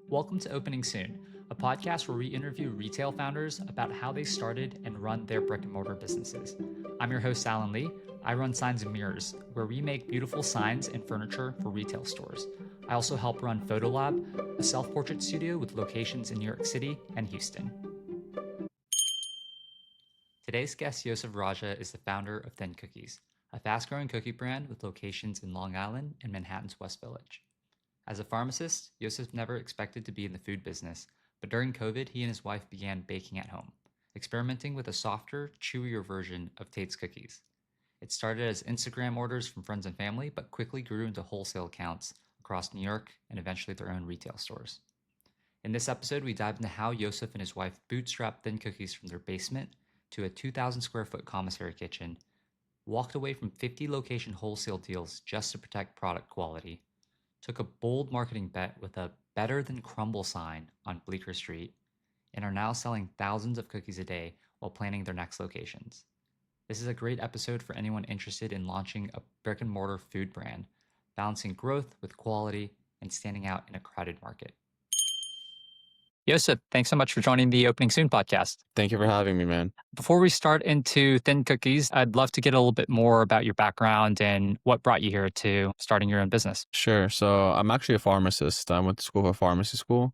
Welcome to Opening Soon, a podcast where we interview retail founders about how they started and run their brick and mortar businesses. I'm your host, Alan Lee. I run Signs and Mirrors, where we make beautiful signs and furniture for retail stores. I also help run PhotoLab, a self-portrait studio with locations in New York City and Houston. Today's guest, Yoseph Raja, is the founder of Than Cookies, a fast-growing cookie brand with locations in Long Island and Manhattan's West Village. As a pharmacist, Yosef never expected to be in the food business, but during COVID, he and his wife began baking at home, experimenting with a softer, chewier version of Tate's cookies. It started as Instagram orders from friends and family, but quickly grew into wholesale accounts across New York and eventually their own retail stores. In this episode, we dive into how Yosef and his wife bootstrapped Than Cookies from their basement to a 2,000 square foot commissary kitchen, walked away from 50 location wholesale deals just to protect product quality, took a bold marketing bet with a Better Than Crumbl sign on Bleecker Street, and are now selling thousands of cookies a day while planning their next locations. This is a great episode for anyone interested in launching a brick and mortar food brand, balancing growth with quality and standing out in a crowded market. Yosef, thanks so much for joining the Opening Soon podcast. Thank you for having me, man. Before we start into Than Cookies, I'd love to get a little bit more about your background and what brought you here to starting your own business. Sure. So I'm actually a pharmacist. I went to school for pharmacy school,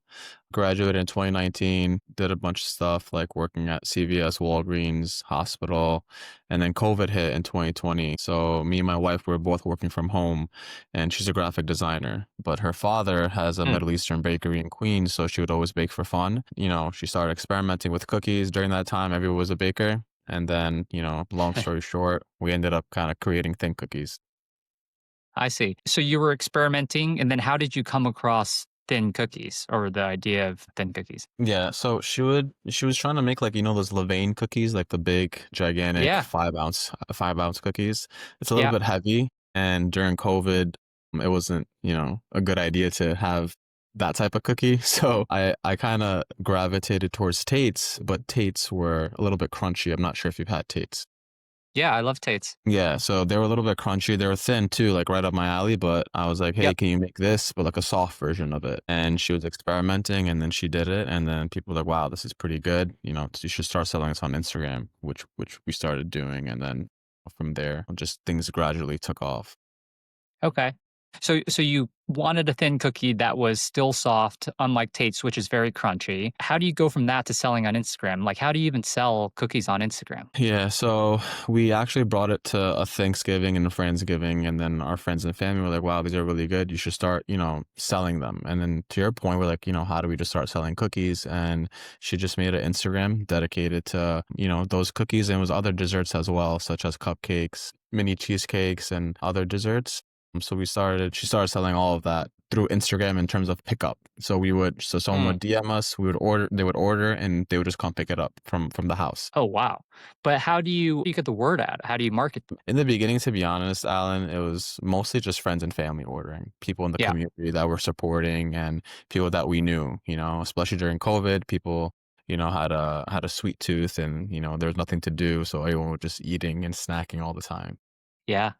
graduated in 2019, did a bunch of stuff like working at CVS, Walgreens, hospital, and then COVID hit in 2020. So me and my wife were both working from home, and she's a graphic designer, but her father has a Middle Eastern bakery in Queens, so she would always bake for fun. She started experimenting with cookies. During that time, everyone was a baker. And then, long story short, we ended up kind of creating Than Cookies. I see. So you were experimenting, and then how did you come across Than Cookies or the idea of Than Cookies? Yeah, so she was trying to make like, those Levain cookies, like the big, gigantic Yeah. 5 ounce cookies. It's a little bit heavy. And during COVID, it wasn't, a good idea to have that type of cookie. So I kind of gravitated towards Tate's, but Tate's were a little bit crunchy. I'm not sure if you've had Tate's. Yeah, I love Tate's. Yeah, so they were a little bit crunchy. They were thin too, like right up my alley, but I was like, hey, can you make this, but like a soft version of it? And she was experimenting, and then she did it. And then people were like, wow, this is pretty good. You should start selling this on Instagram, which we started doing. And then from there, just things gradually took off. Okay. So you wanted a thin cookie that was still soft, unlike Tate's, which is very crunchy. How do you go from that to selling on Instagram? Like, how do you even sell cookies on Instagram? Yeah, so we actually brought it to a Thanksgiving and a Friendsgiving, and then our friends and family were like, wow, these are really good. You should start, selling them. And then to your point, we're like, how do we just start selling cookies? And she just made an Instagram dedicated to, those cookies, and it was other desserts as well, such as cupcakes, mini cheesecakes, and other desserts. So she started selling all of that through Instagram in terms of pickup. So someone would DM us, they would order, and they would just come pick it up from the house. Oh, wow. But how do you get the word out? How do you market them? In the beginning, to be honest, Alan, it was mostly just friends and family ordering, people in the community that were supporting, and people that we knew, especially during COVID, people, had a sweet tooth, and, there was nothing to do. So everyone was just eating and snacking all the time. Yeah.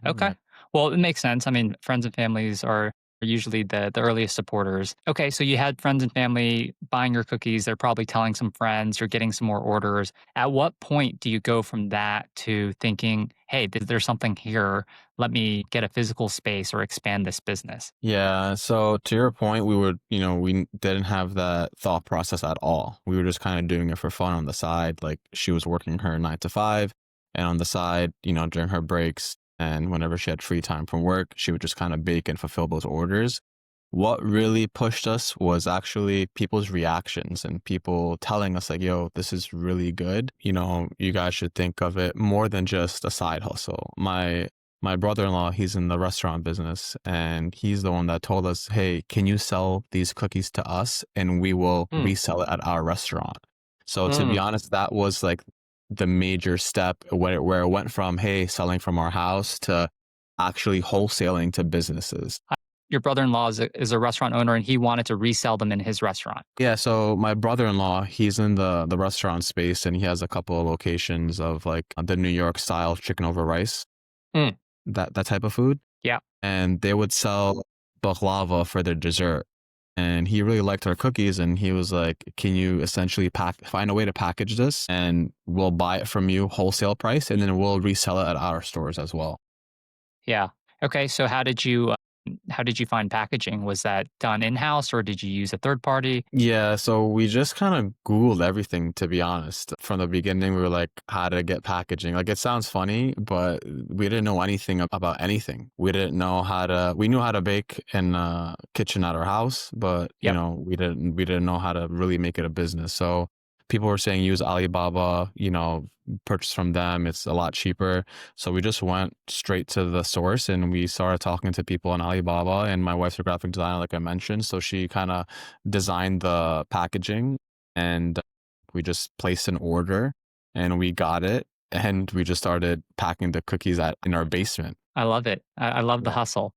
Okay. Well, it makes sense. I mean, friends and families are usually the earliest supporters. Okay, so you had friends and family buying your cookies. They're probably telling some friends. You're getting some more orders. At what point do you go from that to thinking, hey, there's something here. Let me get a physical space or expand this business? Yeah. So to your point, we didn't have that thought process at all. We were just kind of doing it for fun on the side. Like, she was working her 9 to 5, and on the side, during her breaks, and whenever she had free time from work, she would just kind of bake and fulfill those orders. What really pushed us was actually people's reactions and people telling us like, yo, this is really good. You guys should think of it more than just a side hustle. My brother-in-law, he's in the restaurant business, and he's the one that told us, hey, can you sell these cookies to us and we will resell it at our restaurant? So to be honest, that was like the major step where it went from, hey, selling from our house to actually wholesaling to businesses. Your brother-in-law is a restaurant owner, and he wanted to resell them in his restaurant. Yeah, so my brother-in-law, he's in the restaurant space, and he has a couple of locations of like the New York style chicken over rice, that type of food. Yeah. And they would sell baklava for their dessert. and he really liked our cookies, and he was like, can you essentially find a way to package this, and we'll buy it from you wholesale price, and then we'll resell it at our stores as well. Yeah. Okay, so how did you find packaging? Was that done in-house or did you use a third party? Yeah, so we just kind of Googled everything, to be honest. From the beginning, we were like, how to get packaging. Like, it sounds funny, but we didn't know anything about anything. We didn't know we knew how to bake in a kitchen at our house, but, Yep. we didn't know how to really make it a business. So people were saying use Alibaba, purchase from them. It's a lot cheaper. So we just went straight to the source and we started talking to people on Alibaba. And my wife's a graphic designer, like I mentioned. So she kind of designed the packaging, and we just placed an order and we got it. And we just started packing the cookies in our basement. I love it. I love the Yeah. hustle.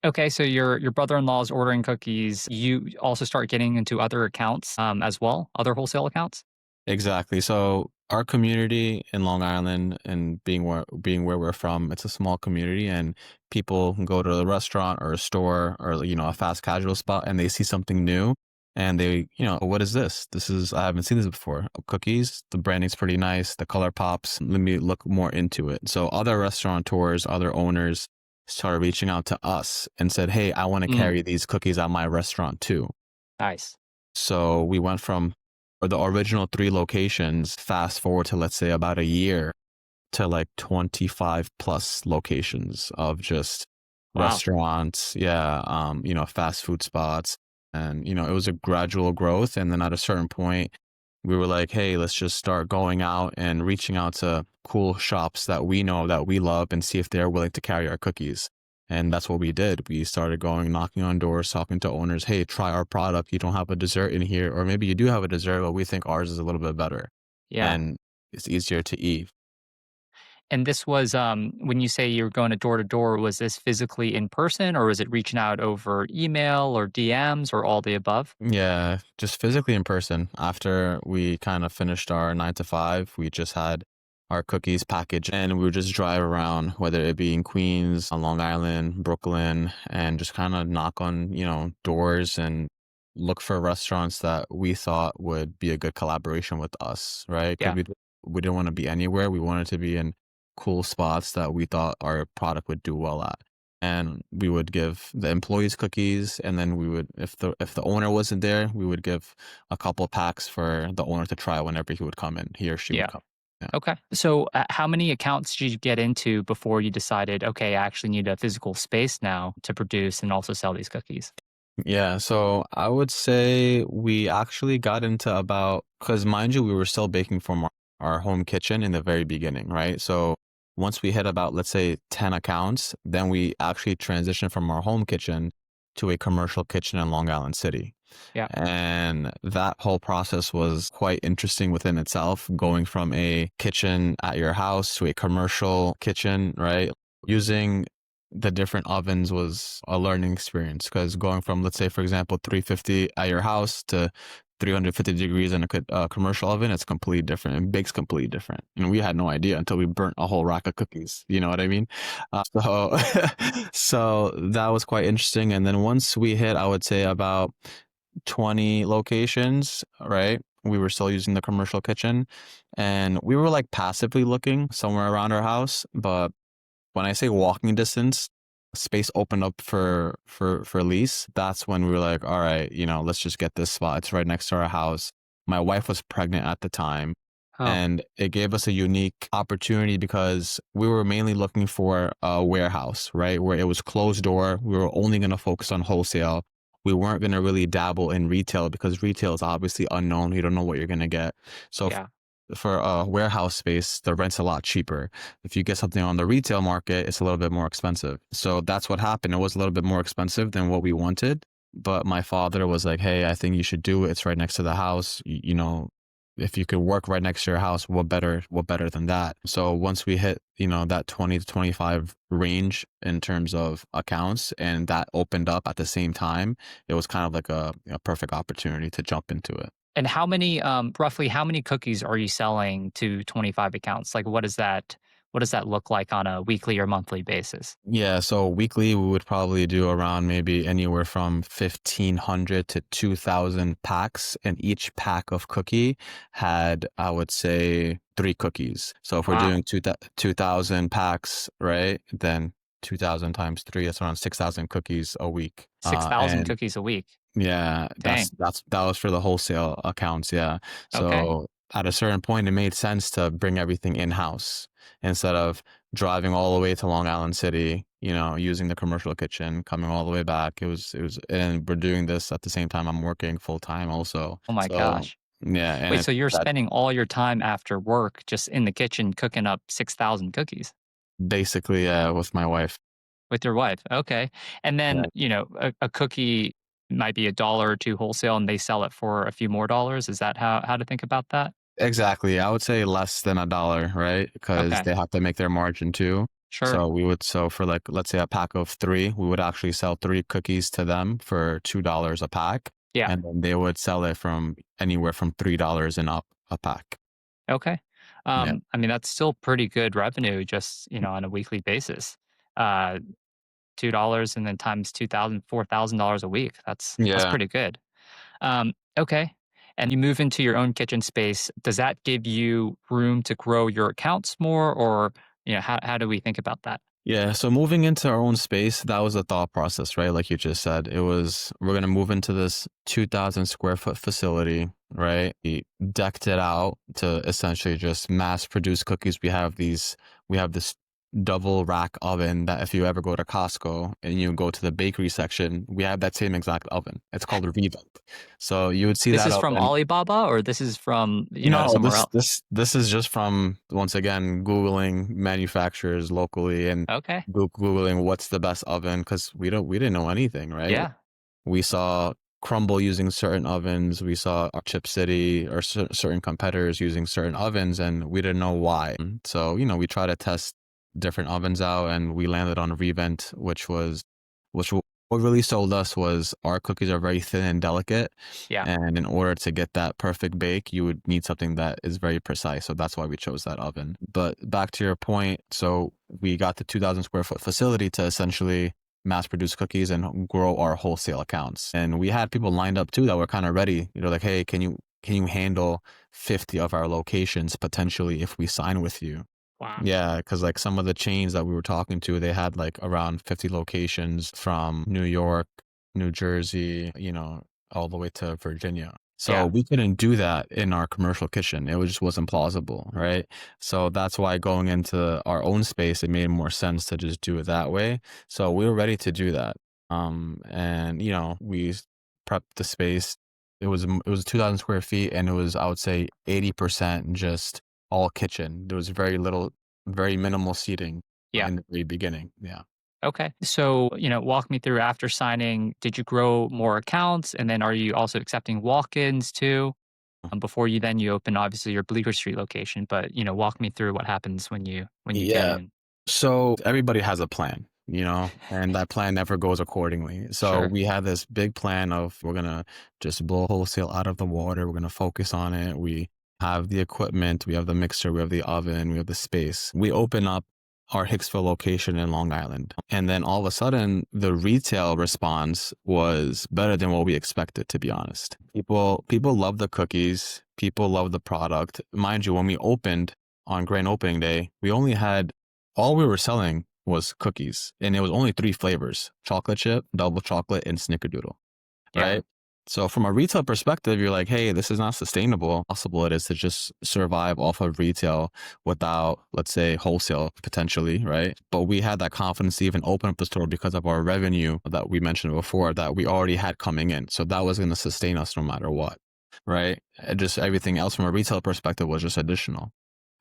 Okay, so your brother-in-law is ordering cookies. You also start getting into other accounts as well, other wholesale accounts? Exactly. So our community in Long Island, and being where we're from, it's a small community, and people can go to a restaurant or a store or a fast casual spot, and they see something new, and they, what is this? I haven't seen this before. Cookies. The branding's pretty nice. The color pops. Let me look more into it. So other restaurateurs, other owners started reaching out to us and said, "Hey, I want to Mm, carry these cookies at my restaurant too." nice. So we went from the original 3 locations, fast forward to, let's say, about a year, to like 25 plus locations of just Wow. restaurants. Yeah. Fast food spots. And, it was a gradual growth. And then at a certain point, we were like, hey, let's just start going out and reaching out to cool shops that we know that we love and see if they're willing to carry our cookies. And that's what we did. We started going, knocking on doors, talking to owners. Hey, try our product. You don't have a dessert in here, or maybe you do have a dessert, but we think ours is a little bit better Yeah. and it's easier to eat. And this was when you say you're going to door, was this physically in person or was it reaching out over email or DMs or all the above? Yeah, just physically in person. After we kind of finished our 9 to 5, we just had our cookies packaged, and we would just drive around, whether it be in Queens, on Long Island, Brooklyn, and just kind of knock on, doors and look for restaurants that we thought would be a good collaboration with us, right? Because Yeah. we didn't want to be anywhere. We wanted to be in cool spots that we thought our product would do well at, and we would give the employees cookies, and then we would, if the owner wasn't there, we would give a couple packs for the owner to try whenever he or she would Yeah. come. Yeah. Okay. So, how many accounts did you get into before you decided, okay, I actually need a physical space now to produce and also sell these cookies? Yeah, so I would say we actually got into about, because mind you, we were still baking from our home kitchen in the very beginning, right? So once we hit about, let's say, 10 accounts, then we actually transitioned from our home kitchen to a commercial kitchen in Long Island City. Yeah. And that whole process was quite interesting within itself, going from a kitchen at your house to a commercial kitchen, right? Using the different ovens was a learning experience, because going from, let's say, for example, 350 at your house to 350 degrees in a commercial oven, it's completely different. It bakes completely different. And we had no idea until we burnt a whole rack of cookies. You know what I mean? So, so that was quite interesting. And then once we hit, I would say about 20 locations, right? We were still using the commercial kitchen, and we were like passively looking somewhere around our house. But when I say walking distance, space opened up for lease. That's when we were like, all right, let's just get this spot. It's right next to our house. My wife was pregnant at the time, Oh, and it gave us a unique opportunity because we were mainly looking for a warehouse, right? Where it was closed door. We were only going to focus on wholesale. We weren't going to really dabble in retail because retail is obviously unknown. You don't know what you're going to get. So yeah. for a warehouse space, the rent's a lot cheaper. If you get something on the retail market, it's a little bit more expensive. So that's what happened. It was a little bit more expensive than what we wanted. But my father was like, hey, I think you should do it. It's right next to the house. If you could work right next to your house, what better than that? So once we hit, that 20 to 25 range in terms of accounts, and that opened up at the same time, it was kind of like a perfect opportunity to jump into it. And roughly how many cookies are you selling to 25 accounts? Like, what does that look like on a weekly or monthly basis? Yeah, so weekly we would probably do around maybe anywhere from 1,500 to 2,000 packs, and each pack of cookie had, I would say, 3 cookies. So if we're Wow. doing 2,000 packs, right, then 2,000 times 3, that's around 6,000 cookies a week. 6,000 And cookies a week. yeah, Dang. that was for the wholesale accounts, yeah. Okay. So at a certain point, it made sense to bring everything in-house instead of driving all the way to Long Island City, using the commercial kitchen, coming all the way back. And we're doing this at the same time I'm working full time also. Oh my So gosh. yeah, and Wait, so you're spending all your time after work just in the kitchen cooking up 6,000 cookies basically, with my wife. with your wife? Okay. And then, Yeah. a cookie might be $1 or 2 wholesale and they sell it for a few more dollars. Is that how to think about that? Exactly. I would say less than $1, right? Because Okay. they have to make their margin too. Sure. So for like, let's say a pack of 3, we would actually sell 3 cookies to them for $2 a pack. Yeah. And then they would sell it from anywhere from $3 and up a pack. Okay. Yeah. I mean, that's still pretty good revenue just, on a weekly basis. Uh, $2 and then times 2,000, $4,000 a week. That's Yeah. pretty good. Okay. And you move into your own kitchen space. Does that give you room to grow your accounts more, or how do we think about that? Yeah, so moving into our own space, that was a thought process, right? Like you just said, we're going to move into this 2,000 square foot facility, right? We decked it out to essentially just mass produce cookies. We have this double rack oven that if you ever go to Costco and you go to the bakery section, we have that same exact oven. It's called a Revent. So you would see This that is from oven. Alibaba, or this is from No, somewhere else? this is just from, once again, Googling manufacturers locally and Okay. Googling what's the best oven, because we didn't know anything, right? Yeah. We saw Crumbl using certain ovens, we saw Chip City or certain competitors using certain ovens, and we didn't know why. So we tried to test different ovens out, and we landed on Revent, which what really sold us was our cookies are very thin and delicate. Yeah. And in order to get that perfect bake, you would need something that is very precise. So that's why we chose that oven. But back to your point, so we got the 2,000 square foot facility to essentially mass produce cookies and grow our wholesale accounts. And we had people lined up too that were kind of ready, like, hey, can you handle 50 of our locations potentially if we sign with you? Wow. Yeah, because like some of the chains that we were talking to, they had like around 50 locations from New York, New Jersey, all the way to Virginia. So Yeah. we couldn't do that in our commercial kitchen. Just wasn't plausible, right? So that's why going into our own space, it made more sense to just do it that way. So we were ready to do that. And we prepped the space. It was 2,000 square feet, and it was, I would say, 80% just all kitchen. There was very minimal seating Yeah. in the very beginning. Yeah. Okay. So, walk me through after signing, did you grow more accounts? And then are you also accepting walk-ins too? Before you open obviously your Bleecker Street location, but walk me through what happens when you get Yeah. in. So everybody has a plan, and that plan never goes accordingly. So Sure. we had this big plan of we're gonna just blow wholesale out of the water. We're gonna focus on it. We have the equipment, we have the mixer, we have the oven, we have the space. We open up our Hicksville location in Long Island. And then all of a sudden, the retail response was better than what we expected, to be honest. People love the cookies. People love the product. Mind you, when we opened on grand opening day, all we were selling was cookies. And it was only 3 flavors: chocolate chip, double chocolate, and snickerdoodle, Yeah. right? So from a retail perspective, you're like, hey, this is not sustainable. Possible it is to just survive off of retail without, let's say, wholesale potentially, right? But we had that confidence to even open up the store because of our revenue that we mentioned before that we already had coming in. So that was going to sustain us no matter what, right? And just everything else from a retail perspective was just additional.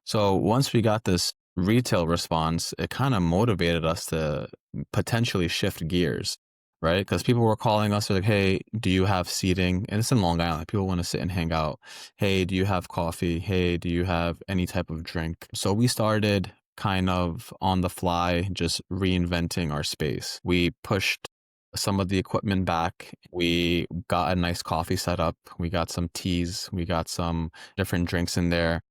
So once we got this retail response, it kind of motivated us to potentially shift gears, right? Because people were calling us, like, hey, do you have seating? And it's in Long Island. People want to sit and hang out. Hey, do you have coffee? Hey, do you have any type of drink? So we started kind of on the fly, just reinventing our space. We pushed some of the equipment back. We got a nice coffee setup. We got some teas. We got some different drinks in there.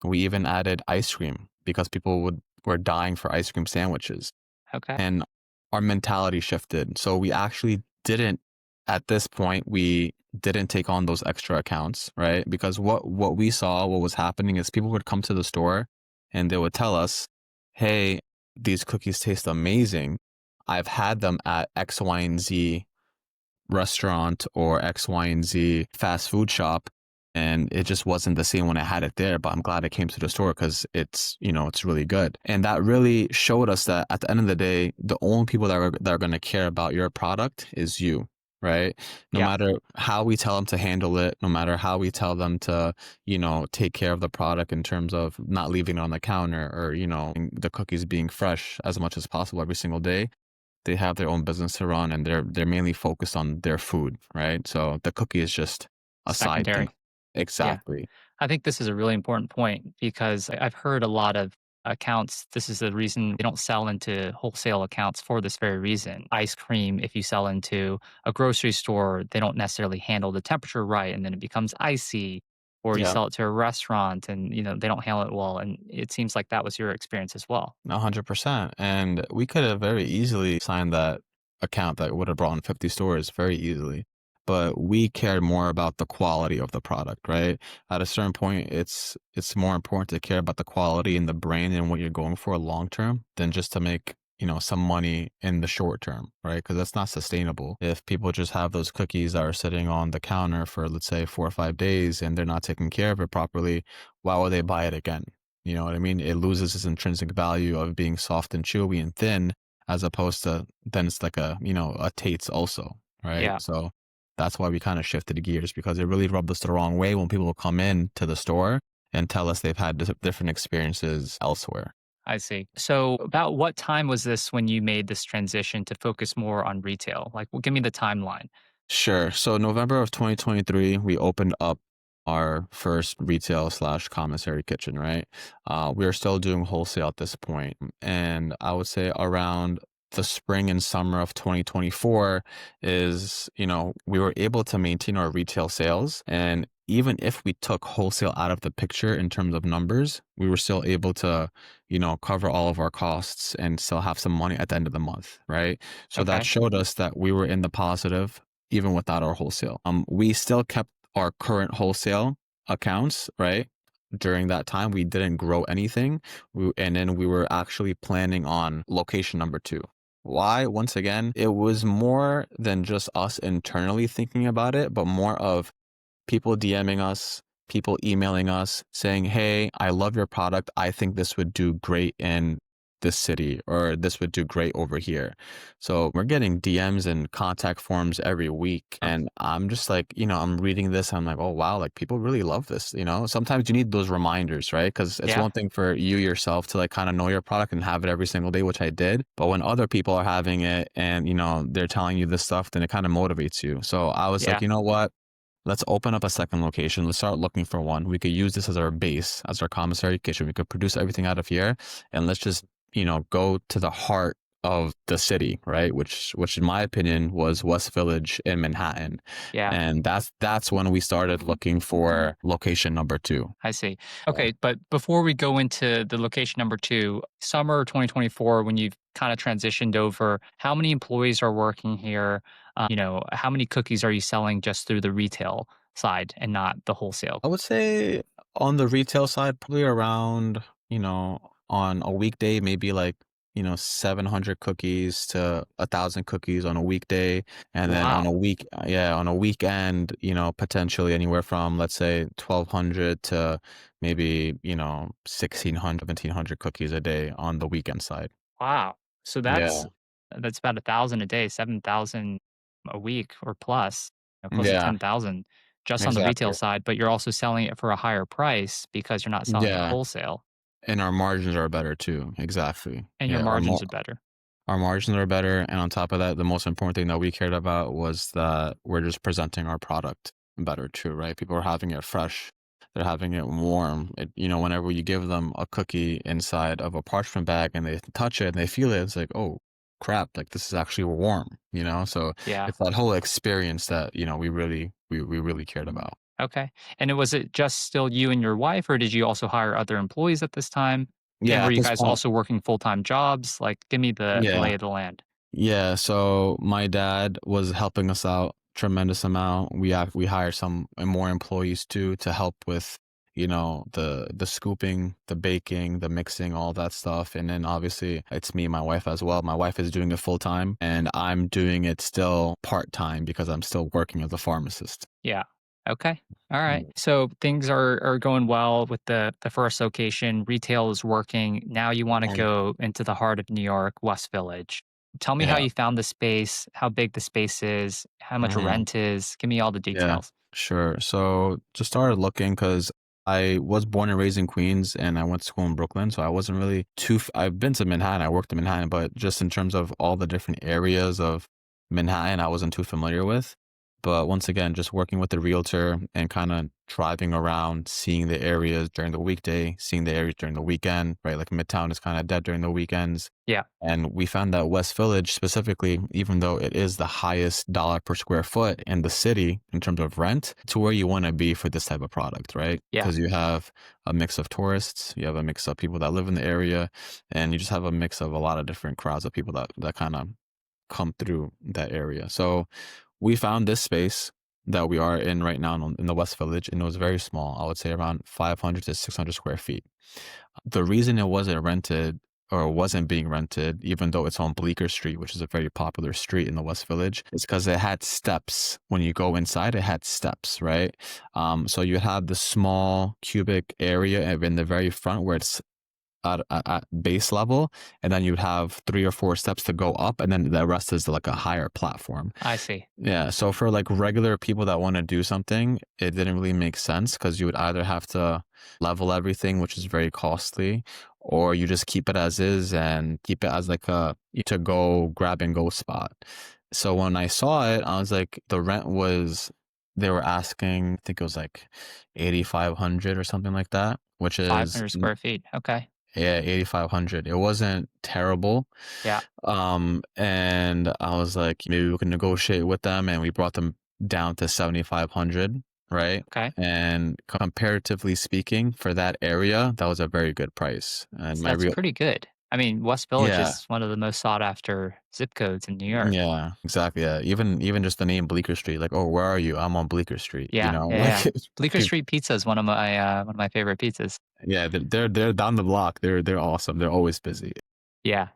We even added ice cream because people would were dying for ice cream sandwiches. Okay. And our mentality shifted. So we actually didn't, at this point, we didn't take on those extra accounts, right? Because what we saw, what was happening is people would come to the store and they would tell us, hey, these cookies taste amazing. I've had them at X, Y, and Z restaurant or X, Y, and Z fast food shop. And it just wasn't the same when I had it there, but I'm glad it came to the store because it's, it's really good. And that really showed us that at the end of the day, the only people that are going to care about your product is you, right? No Yeah. matter how we tell them to handle it, no matter how we tell them to, take care of the product in terms of not leaving it on the counter or, the cookies being fresh as much as possible every single day. They have their own business to run and they're mainly focused on their food, right? So the cookie is just a side thing. Secondary. Yeah. Exactly. I think this is a really important point because I've heard a lot of accounts. This is the reason they don't sell into wholesale accounts for this very reason. Ice cream, if you sell into a grocery store, they don't necessarily handle the temperature right and then it becomes icy. Or you Yeah, sell it to a restaurant and they don't handle it well. And it seems like that was your experience as well. 100%. And we could have very easily signed that account that would have brought in 50 stores very easily. But we cared more about the quality of the product, right? At a certain point, it's more important to care about the quality and the brand and what you're going for long term than just to make, some money in the short term, right? Because that's not sustainable. If people just have those cookies that are sitting on the counter for, let's say, 4 or 5 days and they're not taking care of it properly, why would they buy it again? You know what I mean? It loses its intrinsic value of being soft and chewy and thin, as opposed to then it's like a Tate's also, right? Yeah, So that's why we kind of shifted gears because it really rubbed us the wrong way when people come in to the store and tell us they've had different experiences elsewhere. I see. So, about what time was this when you made this transition to focus more on retail? Like, well, give me the timeline. Sure. So November of 2023, we opened up our first retail slash commissary kitchen, right? We are still doing wholesale at this point. And I would say around the spring and summer of 2024 is, we were able to maintain our retail sales. And even if we took wholesale out of the picture in terms of numbers, we were still able to, cover all of our costs and still have some money at the end of the month, right? So that Okay. showed us that we were in the positive even without our wholesale. We still kept our current wholesale accounts, right? During that time, we didn't grow anything. And then we were actually planning on location number two. Why? Once again, it was more than just us internally thinking about it, but more of people DMing us, people emailing us saying, hey, I love your product. I think this would do great in this city or this would do great over here. So we're getting DMs and contact forms every week. Uh, And I'm just like, I'm reading this. I'm like, oh, wow, like people really love this. Sometimes you need those reminders, right? Because it's Yeah. one thing for you yourself to like kind of know your product and have it every single day, which I did. But when other people are having it and, they're telling you this stuff, then it kind of motivates you. So I was like, Yeah. you know what? Let's open up a second location. Let's start looking for one. We could use this as our base, as our commissary kitchen. We could produce everything out of here and let's just, go to the heart of the city, right? Which in my opinion was West Village in Manhattan. Yeah. And that's when we started looking for location number two. I see. Yeah. Okay, but before we go into the location number 2, summer 2024, when you've kind of transitioned over, how many employees are working here? How many cookies are you selling just through the retail side and not the wholesale? I would say on the retail side, probably around, on a weekday, maybe like, 700 cookies to 1,000 cookies on a weekday. And then on Wow. a on a weekend, potentially anywhere from, let's say 1,200 to maybe, 1,600, 1,700 cookies a day on the weekend side. Wow. So Yeah. that's about 1,000 a day, 7,000 a week or plus, close to Yeah, 10,000 just on the retail exactly. side, but you're also selling it for a higher price because you're not selling it Yeah. wholesale And our margins are better too. Exactly. and your Yeah. margins are better. Our margins are better, and on top of that, the most important thing that we cared about was that we're just presenting our product better too, right? People are having it fresh. They're having it warm. Whenever you give them a cookie inside of a parchment bag and they touch it and they feel it, it's like, oh crap, like this is actually warm. So Yeah. it's that whole experience that, we really cared about. Okay. And was it just still you and your wife, or did you also hire other employees at this time? And Yeah, were at you this guys point, also working full-time jobs? Like, give me the yeah. lay of the land. Yeah, so my dad was helping us out tremendous amount. We hired some more employees too to help with, the scooping, the baking, the mixing, all that stuff. And then obviously it's me and my wife as well. My wife is doing it full time and I'm doing it still part time because I'm still working as a pharmacist. Yeah. Okay. All right. Mm. So things are going well with the first location. Retail is working. Now you want to Mhm. go into the heart of New York, West Village. Tell me how Yeah. you found the space, how big the space is, how much Mhm. rent is. Give me all the Yeah, details. sure. So just started looking because I was born and raised in Queens and I went to school in Brooklyn. So I wasn't really I've been to Manhattan, I worked in Manhattan, but just in terms of all the different areas of Manhattan, I wasn't too familiar with. But once again, just working with the realtor and kind of driving around, seeing the areas during the weekday, seeing the areas during the weekend, right? Like Midtown is kind of dead during the weekends. Yeah. And we found that West Village specifically, even though it is the highest dollar per square foot in the city in terms of rent, to where you want to be for this type of product, right? Yeah. Because you have a mix of tourists, you have a mix of people that live in the area, and you just have a mix of a lot of different crowds of people that kind of come through that area. So we found this space that we are in right now in the West Village, and it was very small. I would say around 500 to 600 square feet. The reason it wasn't rented or wasn't being rented, even though it's on Bleecker Street, which is a very popular street in the West Village, is because it had steps. When you go inside, it had steps, right? So you had the small cubic area in the very front where it's at base level, and then you'd have 3 or 4 steps to go up, and then the rest is like a higher platform. I see. Yeah, so for like regular people that want to do something, it didn't really make sense because you would either have to level everything, which is very costly, or you just keep it as is and keep it as like a to go grab and go spot. So when I saw it, I was like, the rent was, they were asking, I think it was like 8,500 or something like that, which is 500 square feet. Okay. yeah, 8,500. It wasn't terrible. Yeah. And I was like, maybe we can negotiate with them, and we brought them down to 7,500, right? Okay. And comparatively speaking, for that area, that was a very good price. And So my that's real, pretty good. I mean, West Village yeah, is one of the most sought after zip codes in New York. yeah, exactly. Yeah, even just the name Bleecker Street, like, oh, where are you? I'm on Bleecker Street. Yeah. Yeah. Like, Yeah. Bleecker peop- Street Pizza is one of my favorite pizzas. yeah, they're down the block. They're awesome. They're always busy. Yeah.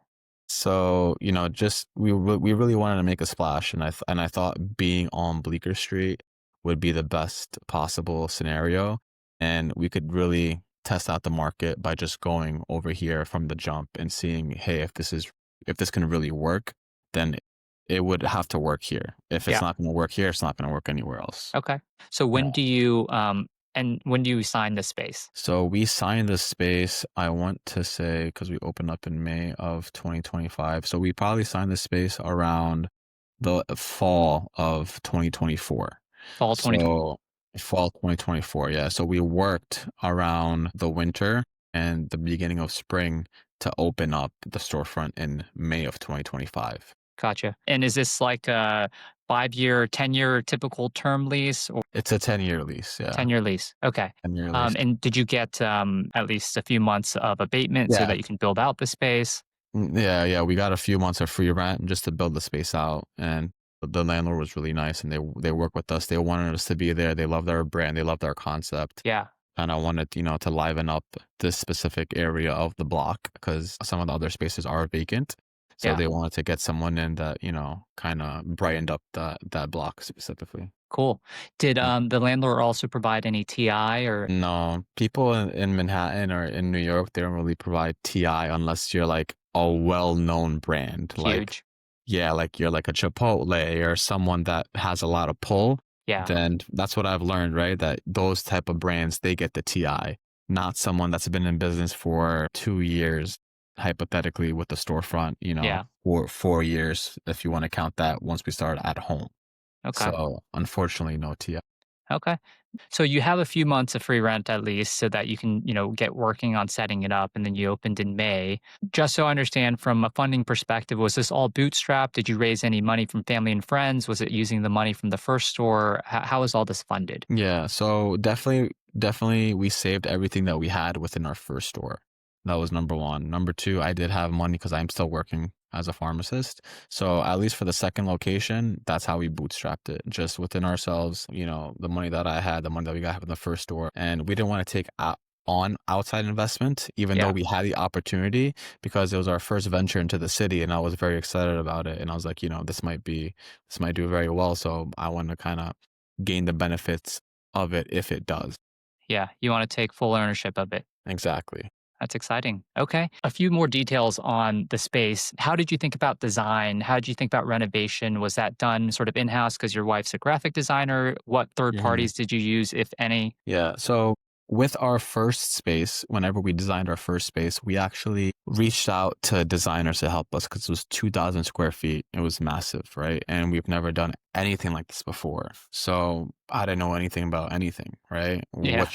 So, just we really wanted to make a splash, and I thought being on Bleecker Street would be the best possible scenario, and we could really test out the market by just going over here from the jump and seeing, hey, if this can really work, then it would have to work here. If it's Yeah. not going to work here, it's not going to work anywhere else. Okay. So Yeah. when do you sign the space? So we signed the space, I want to say, because we opened up in May of 2025. So we probably signed the space around the fall of 2024. Fall 2020. So fall 2024, yeah. So we worked around the winter and the beginning of spring to open up the storefront in May of 2025. Gotcha. And is this like a 5-year, 10-year typical term lease or It's a 10-year lease, yeah. 10-year lease? Okay. 10-year lease. And did you get at least a few months of abatement so Yeah. that you can build out the space? Yeah. We got a few months of free rent just to build the space out, and the landlord was really nice, and they worked with us. They wanted us to be there. They loved our brand. They loved our concept. Yeah. And I wanted, to liven up this specific area of the block because some of the other spaces are vacant. So Yeah. they wanted to get someone in that, kind of brightened up that block specifically. Cool. Did Mm. the landlord also provide any TI or No, people in Manhattan or in New York, they don't really provide TI unless you're like a well-known brand. Like, huge? yeah, like you're like a Chipotle or someone that has a lot of pull. Yeah. Then that's what I've learned, right? That those type of brands, they get the TI, not someone that's been in business for 2 years, hypothetically with the storefront, Yeah. or 4 years, if you want to count that once we started at home. Okay. So unfortunately, no TI. Okay. So you have a few months of free rent at least so that you can, get working on setting it up and then you opened in May. Just so I understand from a funding perspective, was this all bootstrapped? Did you raise any money from family and friends? Was it using the money from the first store? How is all this funded? Yeah, so definitely we saved everything that we had within our first store. That was number one. Number two, I did have money because I'm still working as a pharmacist. So at least for the second location, that's how we bootstrapped it. Just within ourselves, the money that I had, the money that we got from the first store. And we didn't want to take on outside investment, even though Yeah. we had the opportunity, because it was our first venture into the city and I was very excited about it. And I was like, this might do very well. So I want to kind of gain the benefits of it if it does. Yeah. You want to take full ownership of it. Exactly. That's exciting. Okay. A few more details on the space. How did you think about design? How did you think about renovation? Was that done sort of in-house because your wife's a graphic designer? What third parties did you use, if any? Yeah. So with our first space, whenever we designed our first space, we actually reached out to designers to help us because it was 2,000 square feet. It was massive, right? And we've never done anything like this before. So I didn't know anything about anything, right? Yeah. What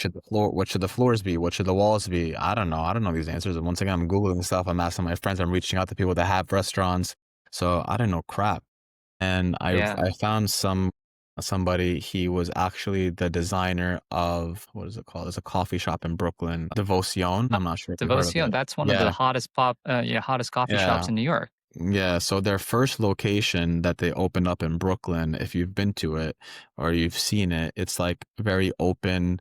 should the floors be? What should the walls be? I don't know. I don't know these answers. And once again, I'm Googling stuff. I'm asking my friends. I'm reaching out to people that have restaurants. So I didn't know crap. And Yeah. I found somebody. He was actually the designer of, what is it called? It's a coffee shop in Brooklyn, Devoción. I'm not sure if you heard of Devoción, it. that's one of the Yeah, hottest coffee shops yeah. in New York. Yeah, so their first location that they opened up in Brooklyn, if you've been to it or you've seen it, it's like very open.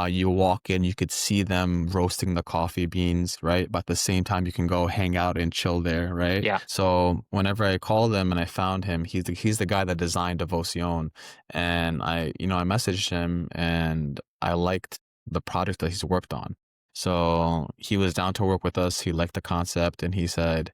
You walk in, you could see them roasting the coffee beans, right? But at the same time, you can go hang out and chill there, right? Yeah. So whenever I called him and I found him, he's the guy that designed Devoción, and I messaged him and I liked the project that he's worked on. So he was down to work with us. He liked the concept, and he said,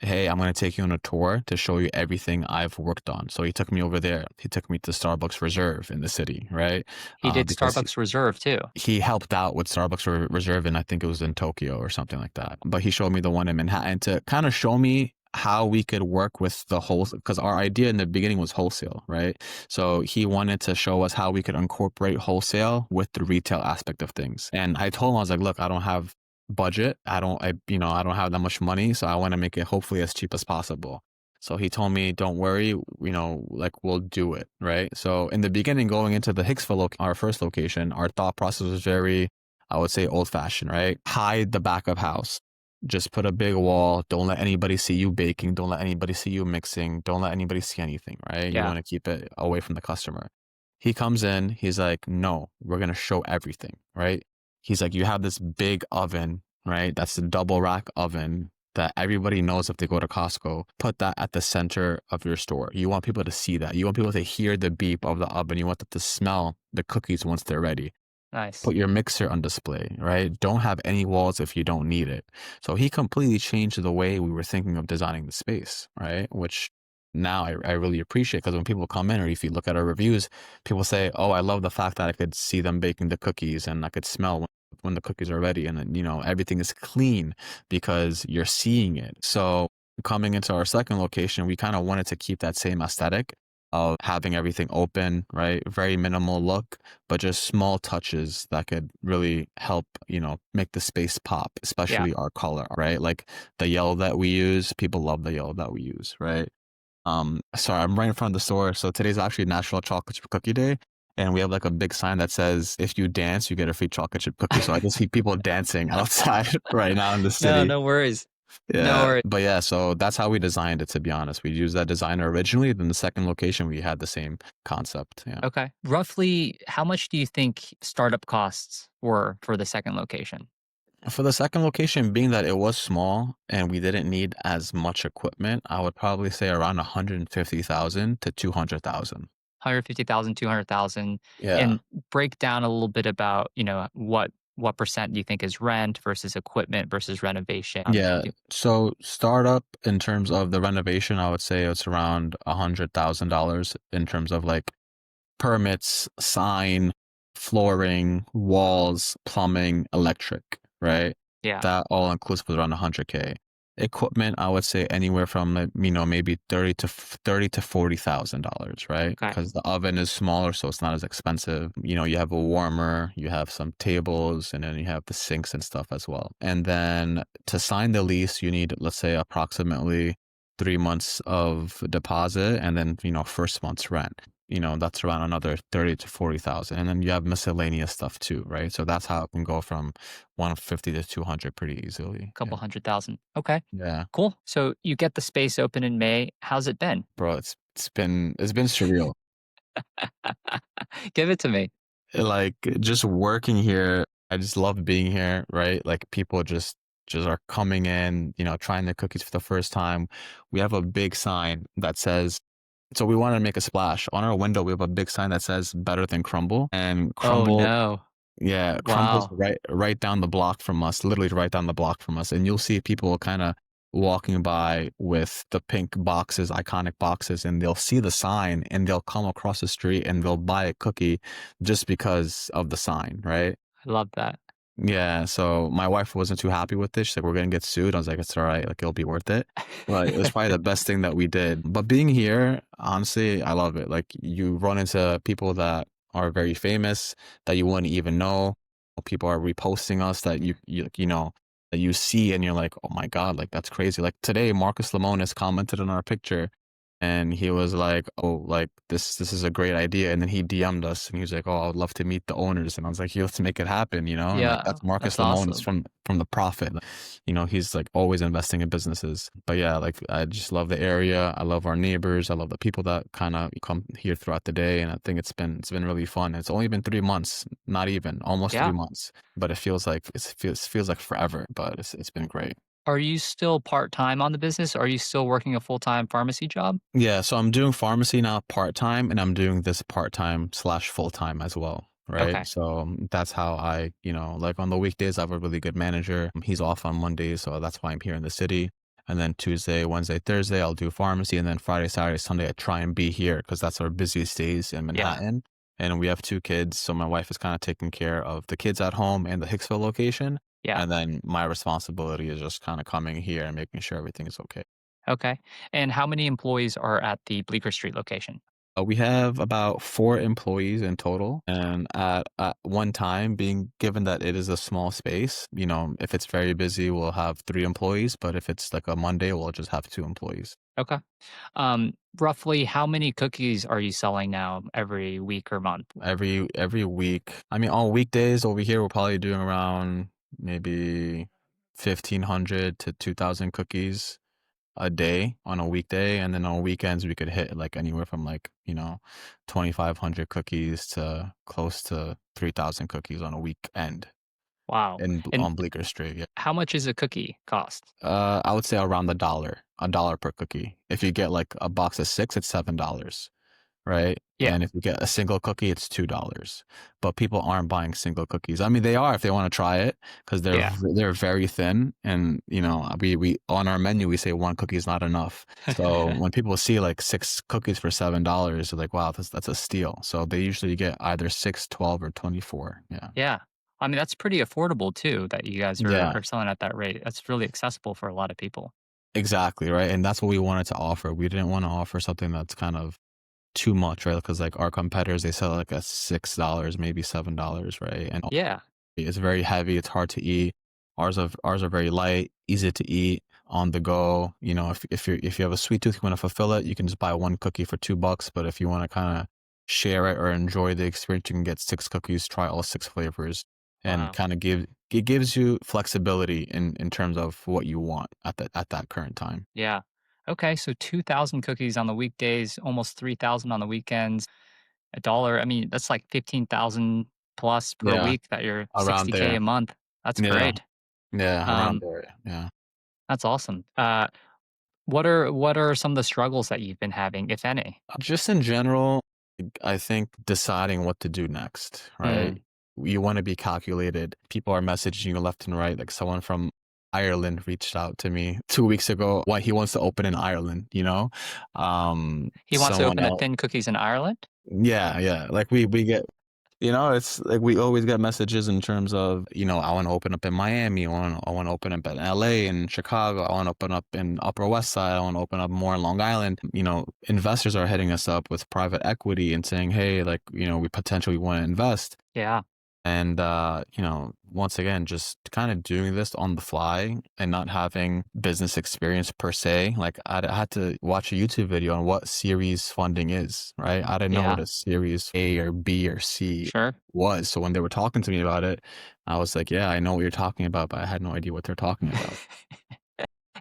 hey, I'm going to take you on a tour to show you everything I've worked on. So he took me over there. He took me to Starbucks Reserve in the city, right? He did Because Starbucks Reserve too. he helped out with Starbucks Reserve, and I think it was in Tokyo or something like that. But he showed me the one in Manhattan to kind of show me how we could work with the whole, because our idea in the beginning was wholesale, right? So he wanted to show us how we could incorporate wholesale with the retail aspect of things. And I told him, I was like, look, I don't have budget. I don't have that much money. So I want to make it hopefully as cheap as possible. So he told me, don't worry, like we'll do it. Right. So in the beginning, going into the Hicksville, our first location, our thought process was very, I would say, old fashioned, right? Hide the back of house. Just put a big wall. Don't let anybody see you baking. Don't let anybody see you mixing. Don't let anybody see anything, right? You Yeah. want to keep it away from the customer. He comes in, he's like, no, we're going to show everything, right? He's like, you have this big oven, right? That's the double rack oven that everybody knows if they go to Costco. Put that at the center of your store. You want people to see that. You want people to hear the beep of the oven. You want them to smell the cookies once they're ready. Nice. Put your mixer on display, right? Don't have any walls if you don't need it. So he completely changed the way we were thinking of designing the space, right? Which now I really appreciate, because when people come in, or if you look at our reviews, people say, oh, I love the fact that I could see them baking the cookies and I could smell when the cookies are ready, and then, everything is clean because you're seeing it. So coming into our second location, we kind of wanted to keep that same aesthetic of having everything open, right? Very minimal look, but just small touches that could really help, make the space pop, especially our color, right? Like the yellow that we use, people love the yellow that we use, right? Sorry, I'm right in front of the store. So today's actually National Chocolate Chip Cookie Day. And we have like a big sign that says, if you dance, you get a free chocolate chip cookie. So I just see people dancing outside right now in the No, city. no worries. No Yeah. worries. But yeah, so that's how we designed it, to be honest. We used that designer originally. Then the second location, we had the same concept. Yeah. Okay. Roughly, how much do you think startup costs were for the second location? For the second location, being that it was small and we didn't need as much equipment, I would probably say around 150,000 to 200,000. 150,000, 200,000, Yeah. and break down a little bit about, what percent do you think is rent versus equipment versus renovation? Yeah. So startup, in terms of the renovation, I would say it's around $100,000 in terms of like permits, sign, flooring, walls, plumbing, electric, right? Yeah. That all inclusive was around 100K. Equipment, I would say anywhere from like, maybe $30 to $40,000, right? Okay. Because the oven is smaller, so it's not as expensive. You have a warmer, you have some tables, and then you have the sinks and stuff as well. And then to sign the lease, you need, let's say, approximately 3 months of deposit, and then first month's rent. that's around another 30 to 40,000. And then you have miscellaneous stuff too, right? So that's how it can go from 150 to 200 pretty easily. Couple Yeah. 100,000. Okay, Yeah. cool. So you get the space open in May. How's it been? Bro, it's been surreal. Give it to me. Like just working here, I just love being here, right? Like people just are coming in, trying the cookies for the first time. We have a big sign that says, so we want to make a splash. On our window, we have a big sign that says better than Crumble. And Oh Crumble, no. yeah, Crumble's Wow. right down the block from us, literally right down the block from us. And you'll see people kind of walking by with the pink boxes, iconic boxes, and they'll see the sign and they'll come across the street and they'll buy a cookie just because of the sign, right? I love that. Yeah, so my wife wasn't too happy with this. She's like, we're gonna get sued. I was like, it's all right, like it'll be worth it. But it was probably the best thing that we did. But being here, honestly, I love it. Like you run into people that are very famous that you wouldn't even know. People are reposting us that that you see and you're like, oh my God, like that's crazy. Like today, Marcus Lemonis commented on our picture and he was like, oh, like this is a great idea. And then he DM'd us and he was like, oh, I would love to meet the owners. And I was like, let's make it happen, And like Yeah, that's Marcus that's Lemonis awesome. from the Prophet. He's like always investing in businesses. But yeah, like I just love the area. I love our neighbors. I love the people that kind of come here throughout the day. And I think it's been really fun. It's only been 3 months, not even almost three Yeah. months. But it feels like it feels like forever. But it's been great. Are you still part-time on the business? Are you still working a full-time pharmacy job? Yeah, so I'm doing pharmacy now part-time and I'm doing this part-time slash full-time as well, right? Okay. So that's how like on the weekdays, I have a really good manager. He's off on Mondays, so that's why I'm here in the city. And then Tuesday, Wednesday, Thursday, I'll do pharmacy. And then Friday, Saturday, Sunday, I try and be here because that's our busiest days in Yeah. Manhattan. And we have 2 kids. So my wife is kind of taking care of the kids at home and the Hicksville location. Yeah. And then my responsibility is just kind of coming here and making sure everything is okay. Okay. And how many employees are at the Bleecker Street location? We have about 4 employees in total. And at one time, being given that it is a small space, if it's very busy, we'll have 3 employees. But if it's like a Monday, we'll just have 2 employees. Okay. Roughly how many cookies are you selling now every week or month? Every week. I mean, on weekdays over here, we're probably doing around maybe 1,500 to 2,000 cookies a day on a weekday, and then on weekends we could hit like anywhere from 2,500 cookies to close to 3,000 cookies on a weekend Wow. And on Bleecker Street. Yeah. how much is a cookie cost? I would say around a dollar per cookie. If you get like a box of 6, it's $7, right? Yeah. And if you get a single cookie, it's $2. But people aren't buying single cookies. I mean, they are if they want to try it because they're Yeah. they're very thin, and we on our menu we say 1 cookie is not enough. So when people see like 6 cookies for $7, they're like, wow, that's a steal. So they usually get either 6, 12, or 24. Yeah. Yeah. I mean, that's pretty affordable too that you guys Yeah. are selling at that rate. That's really accessible for a lot of people. Exactly, right. And that's what we wanted to offer. We didn't want to offer something that's kind of too much, right? Because like our competitors, they sell like at $6, maybe $7, right? And Yeah. it's very heavy. It's hard to eat. Ours are very light, easy to eat, on the go. If you have a sweet tooth, you want to fulfill it, you can just buy 1 cookie for $2. But if you want to kind of share it or enjoy the experience, you can get 6 cookies, try all 6 flavors, and Wow. kind of gives you flexibility in terms of what you want at that current time. Yeah. Okay. So 2,000 cookies on the weekdays, almost 3,000 on the weekends. A dollar. I mean, that's like 15,000 plus per Yeah, week that you're around 60K there. a month. That's Yeah, great. yeah, around Um, there. Yeah. that's awesome. What are some of the struggles that you've been having, if any? Just in general, I think deciding what to do next, right? Mm. You want to be calculated. People are messaging you left and right. Like someone from Ireland reached out to me 2 weeks ago. Why he wants to open in Ireland. He wants to Someone open a else. Thin Cookies in Ireland? Yeah, yeah. Like we get, it's like we always get messages in terms of, I want to open up in Miami. I want to open up in LA and Chicago. I want to open up in Upper West Side. I want to open up more in Long Island. Investors are hitting us up with private equity and saying, hey, like, we potentially want to invest. Yeah. And, once again, just kind of doing this on the fly and not having business experience per se. Like I had to watch a YouTube video on what series funding is, right? I didn't know what Yeah, a series A or B or C sure. was. So when they were talking to me about it, I was like, yeah, I know what you're talking about, but I had no idea what they're talking about.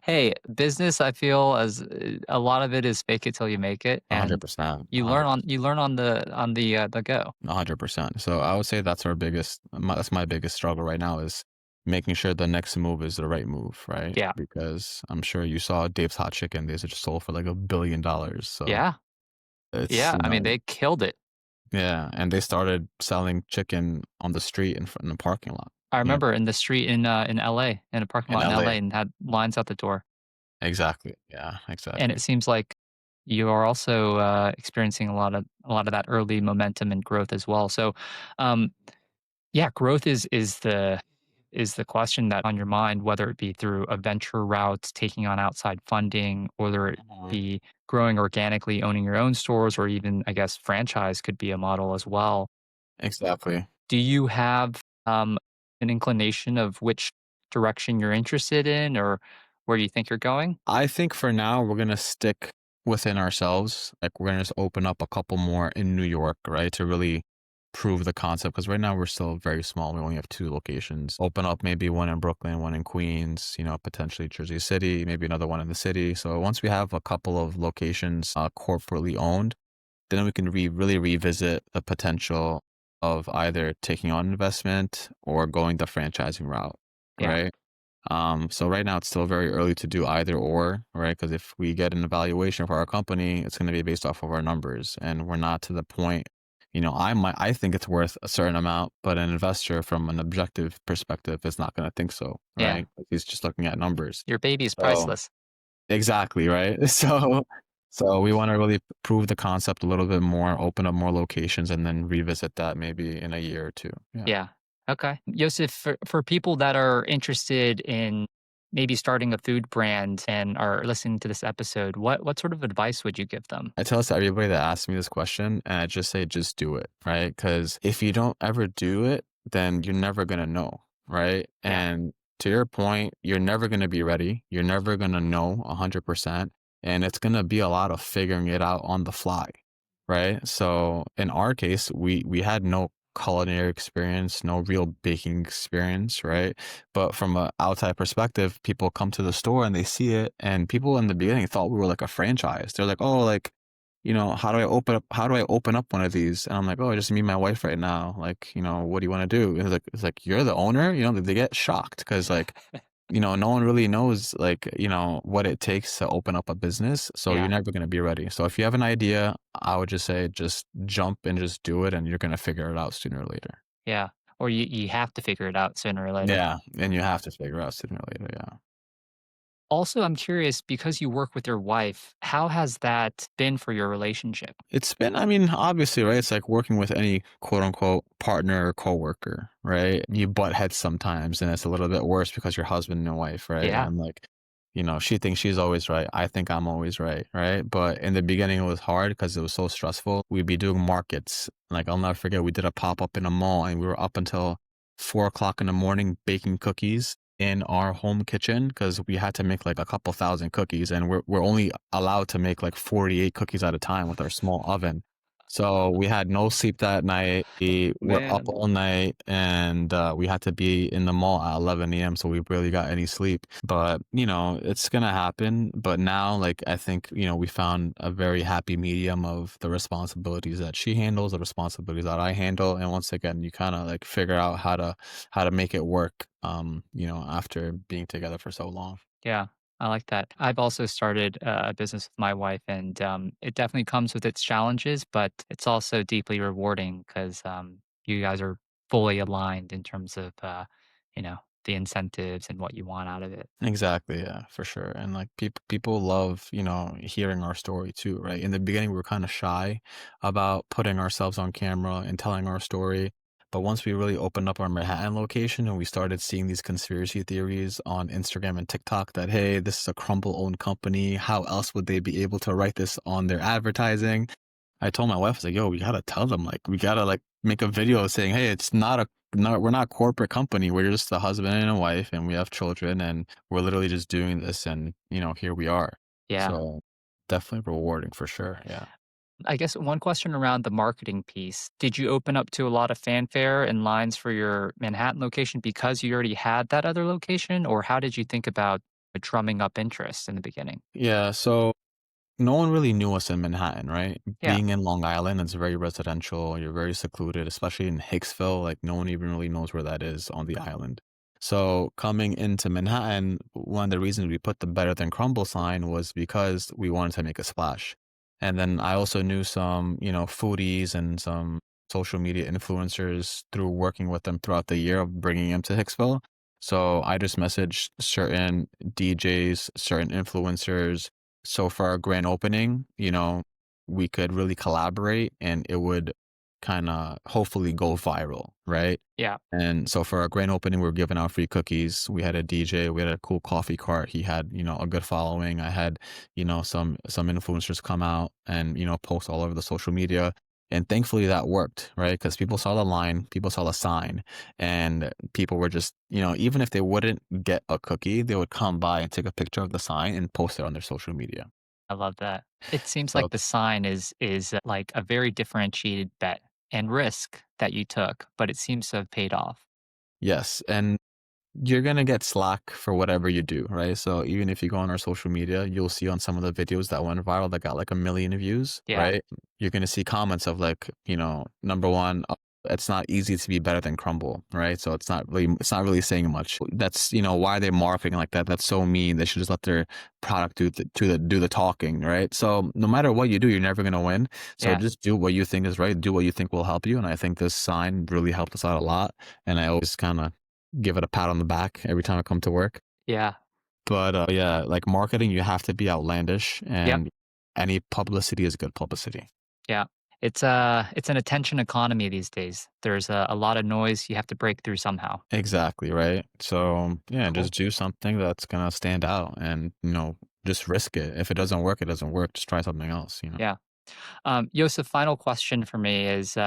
Hey, business, I feel as a lot of it is fake it till you make it, and 100%. you learn on the go. 100%. So I would say that's that's my biggest struggle right now is making sure the next move is the right move, right? Yeah. Because I'm sure you saw Dave's Hot Chicken. They just sold for like $1 billion. So Yeah. it's, Yeah, I mean, they killed it. yeah. And they started selling chicken on the street in the parking lot, I you know, remember in the street in LA, in a parking in lot in LA. LA, and had lines out the door. Exactly. Yeah, And it exactly. seems like you are also, experiencing a lot of that early momentum and growth as well. So, um, yeah, growth is the question that on your mind, whether it be through a venture route, taking on outside funding, or whether it Mhm. be growing organically, owning your own stores, or even, I guess, franchise could be a model as well. Exactly. Do you have, an inclination of which direction you're interested in or where you think you're going? I think for now we're gonna stick within ourselves. Like we're gonna just open up a couple more in New York, right? To really prove the concept. Because right now we're still very small. We only have 2 locations. Open up maybe one in Brooklyn, one in Queens, potentially Jersey City, maybe another one in the city. So once we have a couple of locations corporately owned, then we can really revisit the potential of either taking on investment or going the franchising route, Yeah, right? So right now it's still very early to do either or, right? Because if we get an evaluation for our company, it's going to be based off of our numbers, and we're not to the point. I think it's worth a certain amount, but an investor from an objective perspective is not going to think so, yeah. right? He's just looking at numbers. Your baby is So priceless. exactly, right? So we want to really prove the concept a little bit more, open up more locations, and then revisit that maybe in a year or two. Yeah. Yeah. Okay. Yosef, for people that are interested in maybe starting a food brand and are listening to this episode, what sort of advice would you give them? I tell this to everybody that asks me this question, and I just say, just do it, right? Because if you don't ever do it, then you're never going to know, right? Yeah. And to your point, you're never going to be ready. You're never going to know 100%. And it's going to be a lot of figuring it out on the fly, right? So in our case, we had no culinary experience, no real baking experience, right? But from an outside perspective, people come to the store and they see it, and people in the beginning thought we were like a franchise. They're like, "Oh, like, how do I open up one of these?" And I'm like, "Oh, just me and my wife right now. Like, what do you want to do?" And it's like, "You're the owner?" They get shocked because like, no one really knows like, what it takes to open up a business. So you're Yeah. never going to be ready. So if you have an idea, I would just say just jump and just do it, and you're going to figure it out sooner or later. Yeah. Or you have to figure it out sooner or later. Yeah, and you have to figure it out sooner or later. Yeah. Also, I'm curious because you work with your wife, how has that been for your relationship? It's been, I mean, obviously, right? It's like working with any quote unquote partner or coworker, right? You butt heads sometimes, and it's a little bit worse because you're husband and wife, right? Yeah. And like, she thinks she's always right. I think I'm always right, right? But in the beginning, it was hard because it was so stressful. We'd be doing markets. Like, I'll never forget, we did a pop up in a mall, and we were up until 4 o'clock in the morning baking cookies in our home kitchen because we had to make like a couple thousand cookies, and we're only allowed to make like 48 cookies at a time with our small oven. So we had no sleep that night. We were up Man. all night, and we had to be in the mall at 11 a.m. So we barely got any sleep. But it's gonna happen. But now, like, I think we found a very happy medium of the responsibilities that she handles, the responsibilities that I handle, and once again, you kind of like figure out how to make it work. After being together for so long. Yeah, I like that. I've also started a business with my wife, and it definitely comes with its challenges, but it's also deeply rewarding because you guys are fully aligned in terms of, you know, the incentives and what you want out of it. Exactly, yeah, for sure. And like people love, hearing our story too, right? In the beginning, we were kind of shy about putting ourselves on camera and telling our story. But once we really opened up our Manhattan location and we started seeing these conspiracy theories on Instagram and TikTok that, hey, this is a Crumbl owned company. How else would they be able to write this on their advertising? I told my wife, I was like, yo, we gotta tell them, like, we gotta like make a video saying, hey, it's not a we're not a corporate company. We're just a husband and a wife, and we have children, and we're literally just doing this, and here we are. Yeah. So definitely rewarding for sure. Yeah. I guess one question around the marketing piece. Did you open up to a lot of fanfare and lines for your Manhattan location because you already had that other location? Or how did you think about drumming up interest in the beginning? Yeah. So no one really knew us in Manhattan, right? Yeah, Being in Long Island, it's very residential. You're very secluded, especially in Hicksville. Like no one even really knows where that is on the island. So coming into Manhattan, one of the reasons we put the Better Than Crumble sign was because we wanted to make a splash. And then I also knew some, foodies and some social media influencers through working with them throughout the year of bringing them to Hicksville. So I just messaged certain DJs, certain influencers, so for our grand opening, we could really collaborate and it would kind of hopefully go viral, right? yeah, And so for our grand opening, we were giving out free cookies. We had a DJ, we had a cool coffee cart. He had, a good following. I had, some influencers come out and, post all over the social media. And thankfully that worked, right? Because people saw the line, people saw the sign, and people were just, even if they wouldn't get a cookie, they would come by and take a picture of the sign and post it on their social media. I love that. It seems So like the sign is like a very differentiated bet and risk that you took, but it seems to have paid off. yes, and you're gonna get slack for whatever you do, right? So even if you go on our social media, you'll see on some of the videos that went viral that got like 1 million views, Yeah, right? You're gonna see comments of like, number one, it's not easy to be better than Crumble, right? So it's not really saying much. That's why are they marketing like that? That's so mean. They should just let their product do the talking, right? So no matter what you do, you're never gonna win. So yeah, just do what you think is right. Do what you think will help you. And I think this sign really helped us out a lot. And I always kind of give it a pat on the back every time I come to work. yeah, But yeah, like marketing, you have to be outlandish, yep, and any publicity is good publicity. yeah. It's an attention economy these days. There's a lot of noise. You have to break through somehow. Exactly, right? So yeah, Cool. just do something that's gonna stand out, and just risk it. If it doesn't work, it doesn't work. Just try something else. Yeah. Yosef, final question for me is,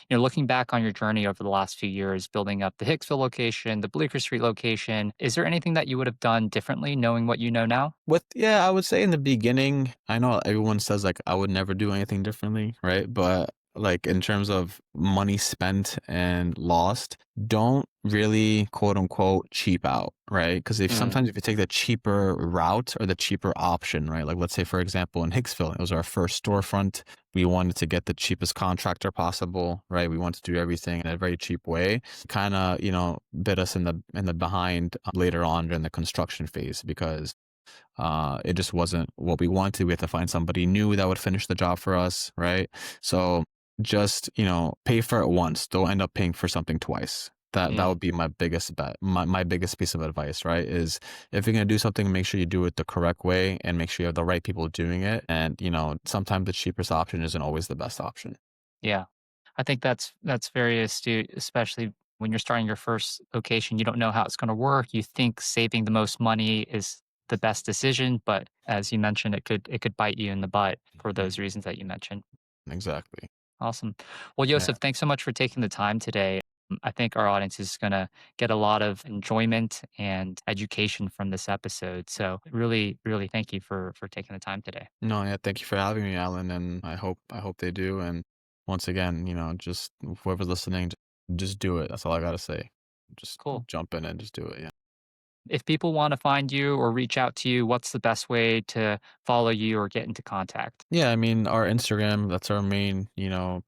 looking back on your journey over the last few years, building up the Hicksville location, the Bleecker Street location, is there anything that you would have done differently knowing what you know now? Yeah, I would say in the beginning, I know everyone says like I would never do anything differently, right? But like in terms of money spent and lost, don't really quote unquote cheap out, right? Because if Mm, sometimes if you take the cheaper route or the cheaper option, right? Like let's say for example in Hicksville, it was our first storefront. We wanted to get the cheapest contractor possible, right? We wanted to do everything in a very cheap way. Kind of, bit us in the behind later on during the construction phase because it just wasn't what we wanted. We had to find somebody new that would finish the job for us, right? So just, pay for it once. Don't end up paying for something twice. That mm, would be my biggest bet. My biggest piece of advice, right? Is if you're gonna do something, make sure you do it the correct way and make sure you have the right people doing it. And, sometimes the cheapest option isn't always the best option. yeah. I think that's very astute, especially when you're starting your first location. You don't know how it's going to work. You think saving the most money is the best decision, but as you mentioned, it could bite you in the butt for Mhm. those reasons that you mentioned. Exactly. Awesome. Well, Yeah. Yosef, thanks so much for taking the time today. I think our audience is going to get a lot of enjoyment and education from this episode. So, really, really thank you for taking the time today. No, yeah, thank you for having me, Alan, and I hope they do. And once again, just whoever's listening, just do it. That's all I gotta say. Just Cool. jump in and just do it. Yeah. If people want to find you or reach out to you, what's the best way to follow you or get into contact? Yeah, I mean, our Instagram, that's our main,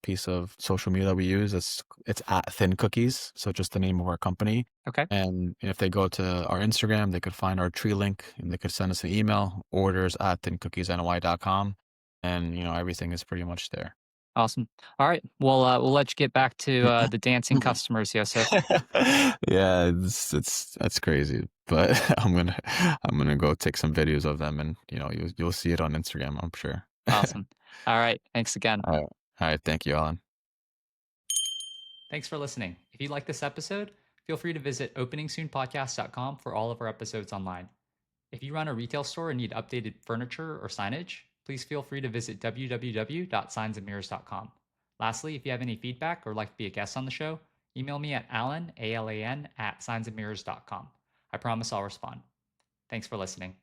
piece of social media that we use. It's at Thin Cookies, so just the name of our company. Okay. And if they go to our Instagram, they could find our tree link and they could send us an email, orders at thincookiesny.com. And, everything is pretty much there. Awesome. All right. We'll let you get back to the dancing customers, Yosef. Yeah, that's crazy. But I'm gonna go take some videos of them, and you'll see it on Instagram, I'm sure. Awesome. All right. Thanks again. All right, all right. Thank you, Alan. Thanks for listening. If you like this episode, feel free to visit openingsoonpodcast.com for all of our episodes online. If you run a retail store and need updated furniture or signage, please feel free to visit www.signsandmirrors.com. Lastly, if you have any feedback or like to be a guest on the show, email me at alan, ALAN, at signsandmirrors.com. I promise I'll respond. Thanks for listening.